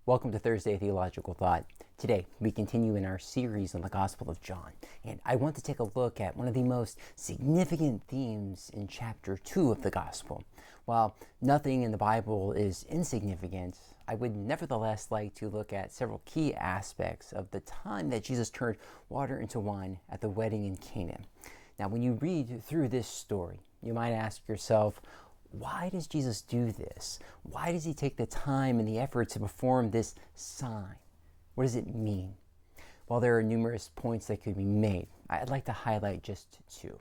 Welcome to Thursday Theological Thought. Today, we continue in our series on the Gospel of John, and I want to take a look at one of the most significant themes in chapter 2 of the Gospel. While nothing in the Bible is insignificant, I would nevertheless like to look at several key aspects of the time that Jesus turned water into wine at the wedding in Cana. Now, when you read through this story, you might ask yourself, why does Jesus do this? Why does he take the time and the effort to perform this sign? What does it mean? While there are numerous points that could be made, I'd like to highlight just two.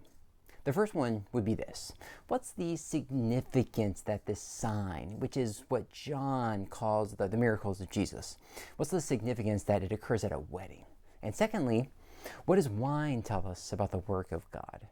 The first one would be this. What's the significance that this sign, which is what John calls the miracles of Jesus, what's the significance that it occurs at a wedding? And secondly, what does wine tell us about the work of God?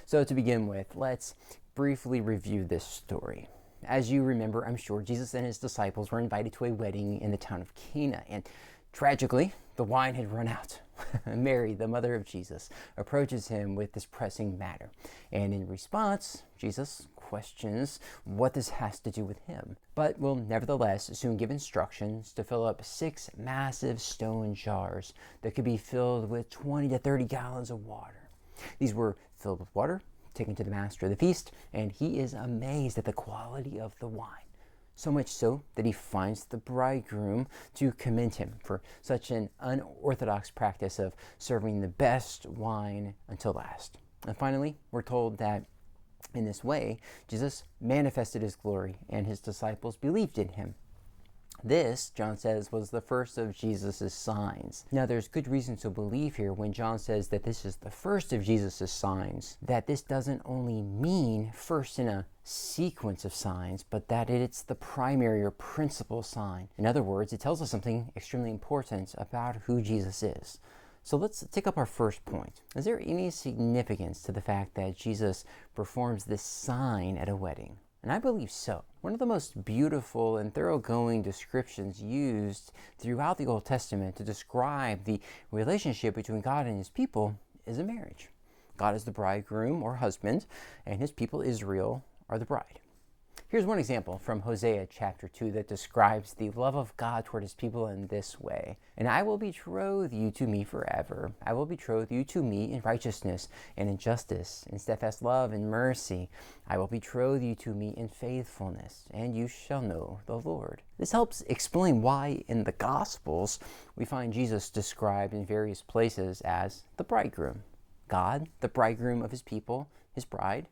So to begin with, let's briefly review this story. As you remember, I'm sure, Jesus and his disciples were invited to a wedding in the town of Cana, and tragically, the wine had run out. Mary, the mother of Jesus, approaches him with this pressing matter, and in response, Jesus questions what this has to do with him, but will nevertheless soon give instructions to fill up 6 massive stone jars that could be filled with 20 to 30 gallons of water. These were filled with water, taken to the master of the feast, and he is amazed at the quality of the wine. So much so that he finds the bridegroom to commend him for such an unorthodox practice of serving the best wine until last. And finally, we're told that in this way, Jesus manifested his glory and his disciples believed in him. This, John says, was the first of Jesus' signs. Now, there's good reason to believe here when John says that this is the first of Jesus' signs, that this doesn't only mean first in a sequence of signs, but that it's the primary or principal sign. In other words, it tells us something extremely important about who Jesus is. So let's take up our first point. Is there any significance to the fact that Jesus performs this sign at a wedding? And I believe so. One of the most beautiful and thoroughgoing descriptions used throughout the Old Testament to describe the relationship between God and his people is a marriage. God is the bridegroom or husband, and his people Israel are the bride. Here's one example from Hosea chapter 2 that describes the love of God toward his people in this way. And I will betroth you to me forever. I will betroth you to me in righteousness and in justice, in steadfast love and mercy. I will betroth you to me in faithfulness, and you shall know the Lord. This helps explain why in the Gospels we find Jesus described in various places as the bridegroom. God, the bridegroom of his people, his bride,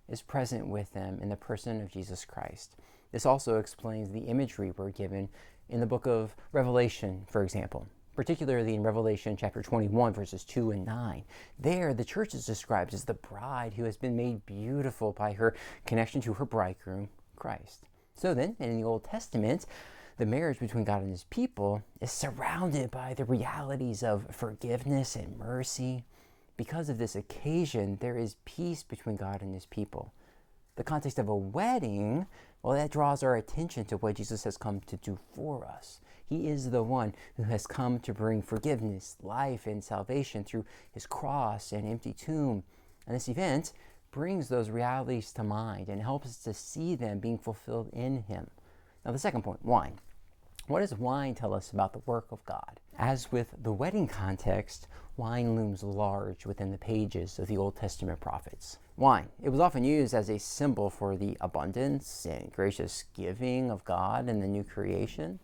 is present with them in the person of Jesus Christ. This also explains the imagery we're given in the book of Revelation, for example, particularly in Revelation chapter 21, verses 2 and 9. There, the church is described as the bride who has been made beautiful by her connection to her bridegroom, Christ. So then, in the Old Testament, the marriage between God and his people is surrounded by the realities of forgiveness and mercy. Because of this occasion, there is peace between God and his people. The context of a wedding, well, that draws our attention to what Jesus has come to do for us. He is the one who has come to bring forgiveness, life, and salvation through his cross and empty tomb. And this event brings those realities to mind and helps us to see them being fulfilled in him. Now, the second point, wine. What does wine tell us about the work of God? As with the wedding context, wine looms large within the pages of the Old Testament prophets. Wine, it was often used as a symbol for the abundance and gracious giving of God in the new creation.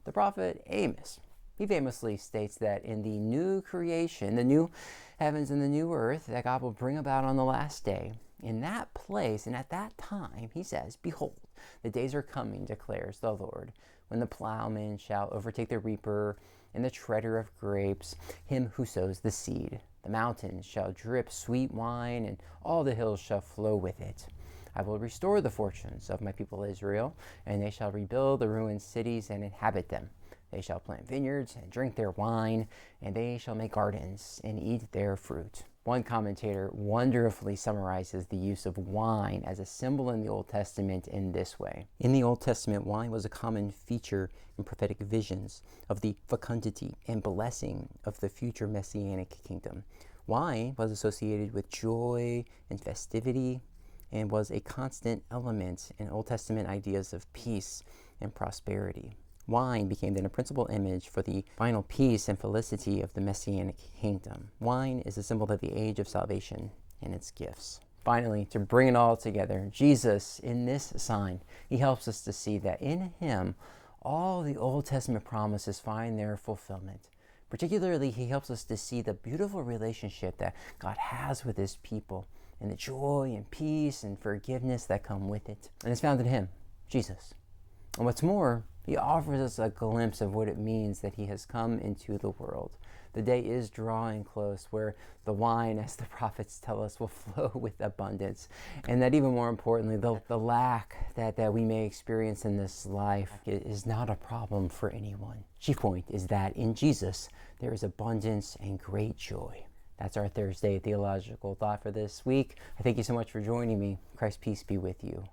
The prophet Amos, he famously states that in the new creation, the new heavens and the new earth that God will bring about on the last day, in that place and at that time, he says, behold, the days are coming, declares the Lord, when the plowman shall overtake the reaper and the treader of grapes, him who sows the seed. The mountains shall drip sweet wine, and all the hills shall flow with it. I will restore the fortunes of my people Israel, and they shall rebuild the ruined cities and inhabit them. They shall plant vineyards and drink their wine, and they shall make gardens and eat their fruit. One commentator wonderfully summarizes the use of wine as a symbol in the Old Testament in this way. In the Old Testament, wine was a common feature in prophetic visions of the fecundity and blessing of the future messianic kingdom. Wine was associated with joy and festivity and was a constant element in Old Testament ideas of peace and prosperity. Wine became then a principal image for the final peace and felicity of the Messianic kingdom. Wine is a symbol of the age of salvation and its gifts. Finally, to bring it all together, Jesus, in this sign, he helps us to see that in him, all the Old Testament promises find their fulfillment. Particularly, he helps us to see the beautiful relationship that God has with his people and the joy and peace and forgiveness that come with it. And it's found in him, Jesus. And what's more, he offers us a glimpse of what it means that he has come into the world. The day is drawing close where the wine, as the prophets tell us, will flow with abundance. And that even more importantly, the lack that we may experience in this life is not a problem for anyone. Chief point is that in Jesus, there is abundance and great joy. That's our Thursday theological thought for this week. I thank you so much for joining me. Christ's peace be with you.